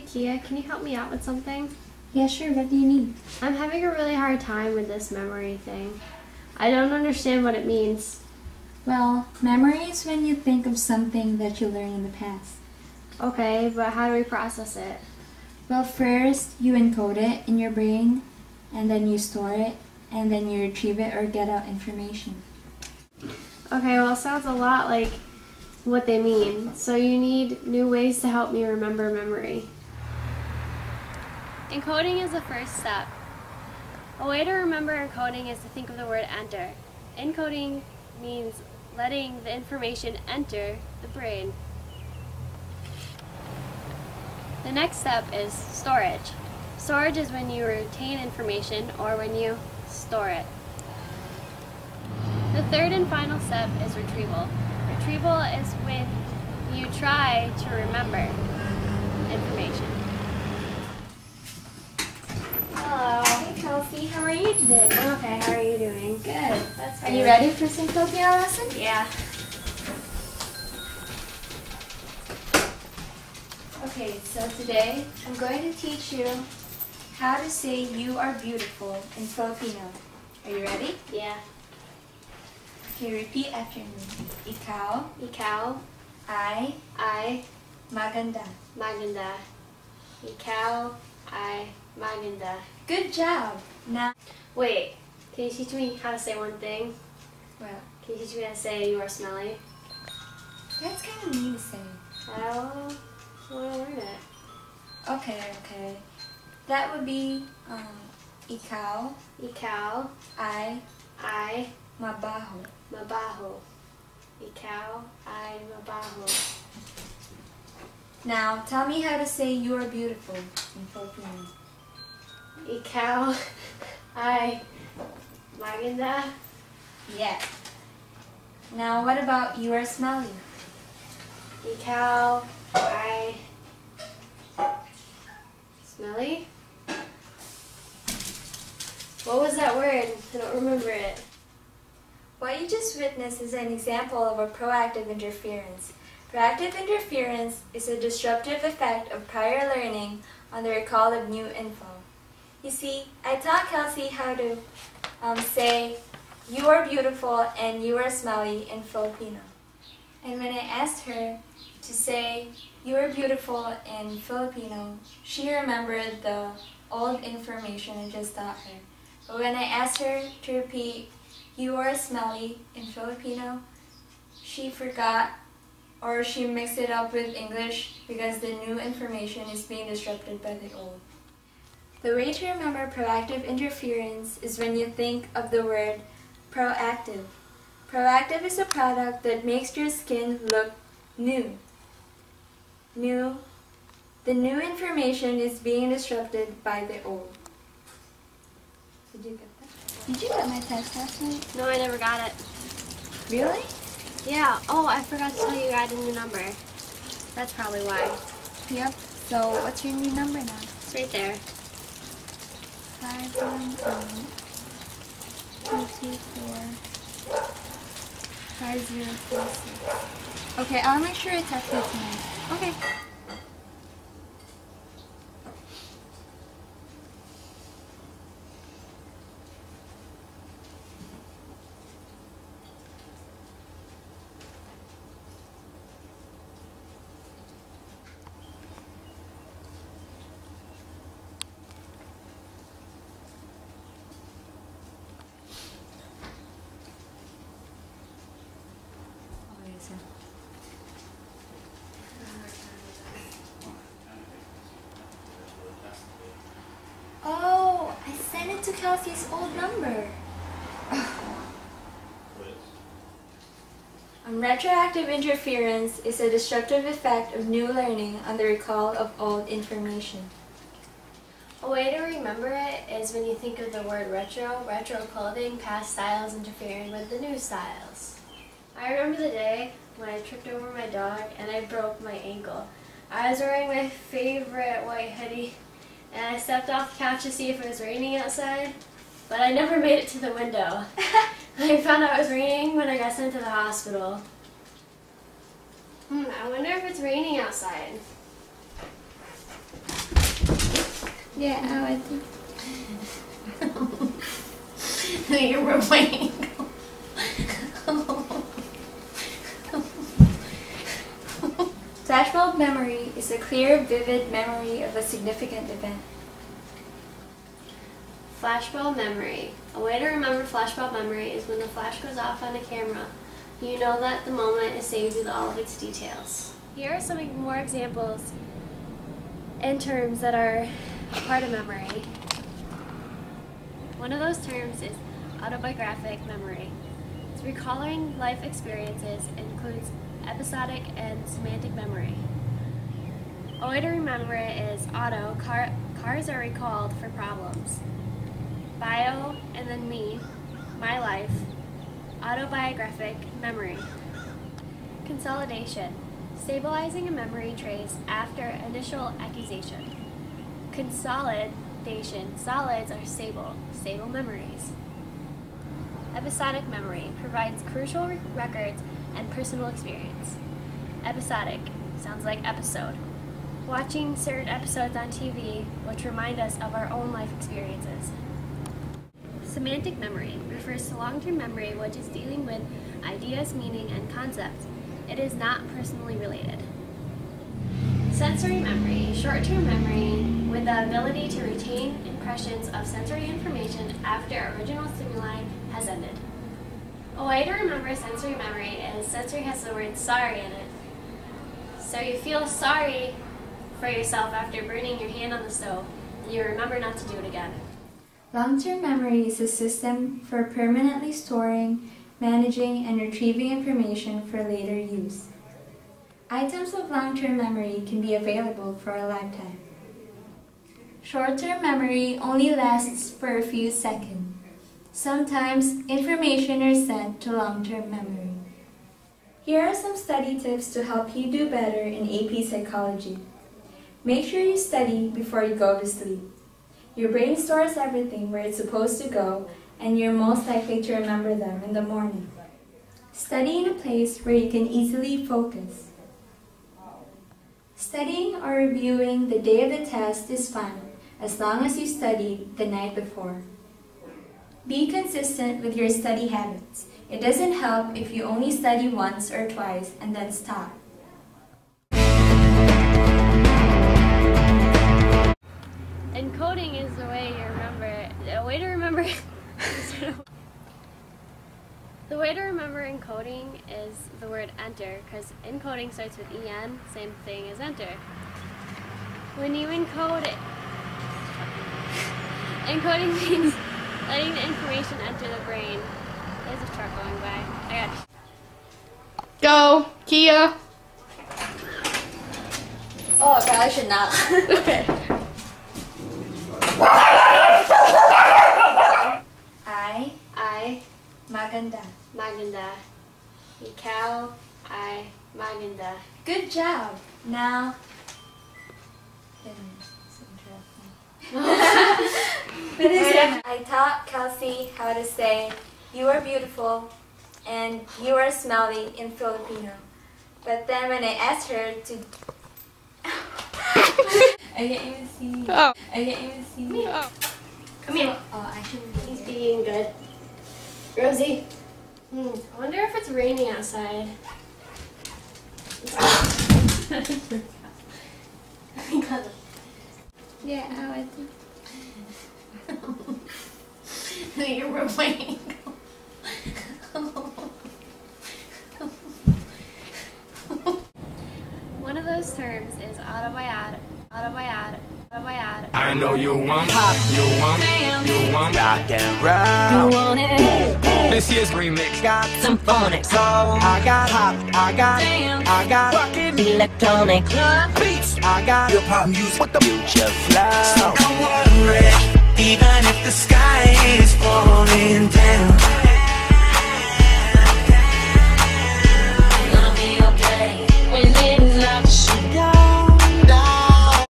Kia, can you help me out with something? Yeah, sure. What do you need? I'm having a really hard time with this memory thing. I don't understand what it means. Well, memory is when you think of something that you learned in the past. Okay, but how do we process it? Well, first you encode it in your brain, and then you store it, and then you retrieve it or get out information. Okay, well, it sounds a lot like what they mean. So you need new ways to help me remember memory. Encoding is the first step. A way to remember encoding is to think of the word enter. Encoding means letting the information enter the brain. The next step is storage. Storage is when you retain information or when you store it. The third and final step is retrieval. Retrieval is when you try to remember information. Hello. Hey, Kelsi. How are you today? I'm okay. How are you doing? Good. That's Are you ready for some Filipino lesson? Yeah. Okay, so today I'm going to teach you how to say you are beautiful in Filipino. Are you ready? Yeah. Okay, repeat after me. Ikaw, Ikaw ay, ay maganda. maganda. Ikaw ay maganda. Good job! Now, Wait, can you teach me how to say one thing? well, Can you teach me how to say you are smelly? that's kind of mean to say. I want to learn it. Okay. That would be, ikaw, Ikaw ay, ay mabaho. mabaho. Ikaw ay mabaho. Now, tell me how to say you are beautiful in Filipino. Ikaw ay maganda. Yeah. Now, what about you are smelly? Ikaw ay smelly? What was that word? I don't remember it. What you just witnessed is an example of a proactive interference. Proactive interference is a disruptive effect of prior learning on the recall of new info. You see, I taught Kelsi how to say, you are beautiful and you are smelly in Filipino. And when I asked her to say, you are beautiful in Filipino, she remembered the old information I just taught her. But when I asked her to repeat, you are smelly in Filipino, she forgot or she mixed it up with English because the new information is being disrupted by the old. The way to remember proactive interference is when you think of the word proactive. Proactive is a product that makes your skin look new. The new information is being disrupted by the old. Did you get that? Did you get my test last night? No, I never got it. Really? Yeah. Oh, I forgot to tell you I got a new number. That's probably why. Yep. So what's your new number now? It's right there. 518-224-5046. Okay, I'll make sure it's after tonight. Okay. Oh, I sent it to Kelsi's old number. Retroactive interference is a disruptive effect of new learning on the recall of old information. A way to remember it is when you think of the word retro, retro clothing, past styles interfering with the new styles. I remember the day when I tripped over my dog and I broke my ankle. I was wearing my favorite white hoodie and I stepped off the couch to see if it was raining outside, but I never made it to the window. I found out it was raining when I got sent to the hospital. I wonder if it's raining outside. Yeah, I think. You're replaying. Flashbulb memory is a clear, vivid memory of a significant event. Flashbulb memory. A way to remember flashbulb memory is when the flash goes off on a camera. You know that the moment is saved with all of its details. Here are some more examples and terms that are part of memory. One of those terms is autobiographic memory. It's recalling life experiences and includes episodic and semantic memory. A way to remember it is auto. Cars are recalled for problems. Bio, and then me, my life. Autobiographic memory. Consolidation. Stabilizing a memory trace after initial accusation. Consolidation. Solids are stable memories. Episodic memory provides crucial records and personal experience. Episodic sounds like episode. Watching certain episodes on TV which remind us of our own life experiences. Semantic memory refers to long-term memory which is dealing with ideas, meaning, and concepts. It is not personally related. Sensory memory, short-term memory with the ability to retain impressions of sensory information after original stimuli has ended. A way to remember sensory memory is sensory has the word sorry in it. So you feel sorry for yourself after burning your hand on the stove, and you remember not to do it again. Long-term memory is a system for permanently storing, managing, and retrieving information for later use. Items of long-term memory can be available for a lifetime. Short-term memory only lasts for a few seconds. Sometimes information is sent to long-term memory. Here are some study tips to help you do better in AP Psychology. Make sure you study before you go to sleep. Your brain stores everything where it's supposed to go, and you're most likely to remember them in the morning. Study in a place where you can easily focus. Studying or reviewing the day of the test is fine, as long as you studied the night before. Be consistent with your study habits. It doesn't help if you only study once or twice and then stop. Encoding is the way you remember it. The way to remember The way to remember encoding is the word enter, because encoding starts with en, same thing as enter. When you encode it, encoding means letting the information enter the brain. There's a truck going by. I got you. Go, Kia. Oh, I probably should not. Okay. I, maganda. Maganda. Ikaw ay maganda. Good job. Now, I taught Kelsi how to say, "You are beautiful," and "You are smelly" in Filipino. But then when I asked her to... I can't even see. Oh. I can't even see. Oh. Come here. Oh, I shouldn't He's being good. Rosie. I wonder if it's raining outside. Yeah, I think. You're replaying. One of those terms is autobiographic. I know you want rock and roll. You want it. This year's remix got symphonic soul. I got hop, I got fucking electronic beats. I got hip hop music with the future flow.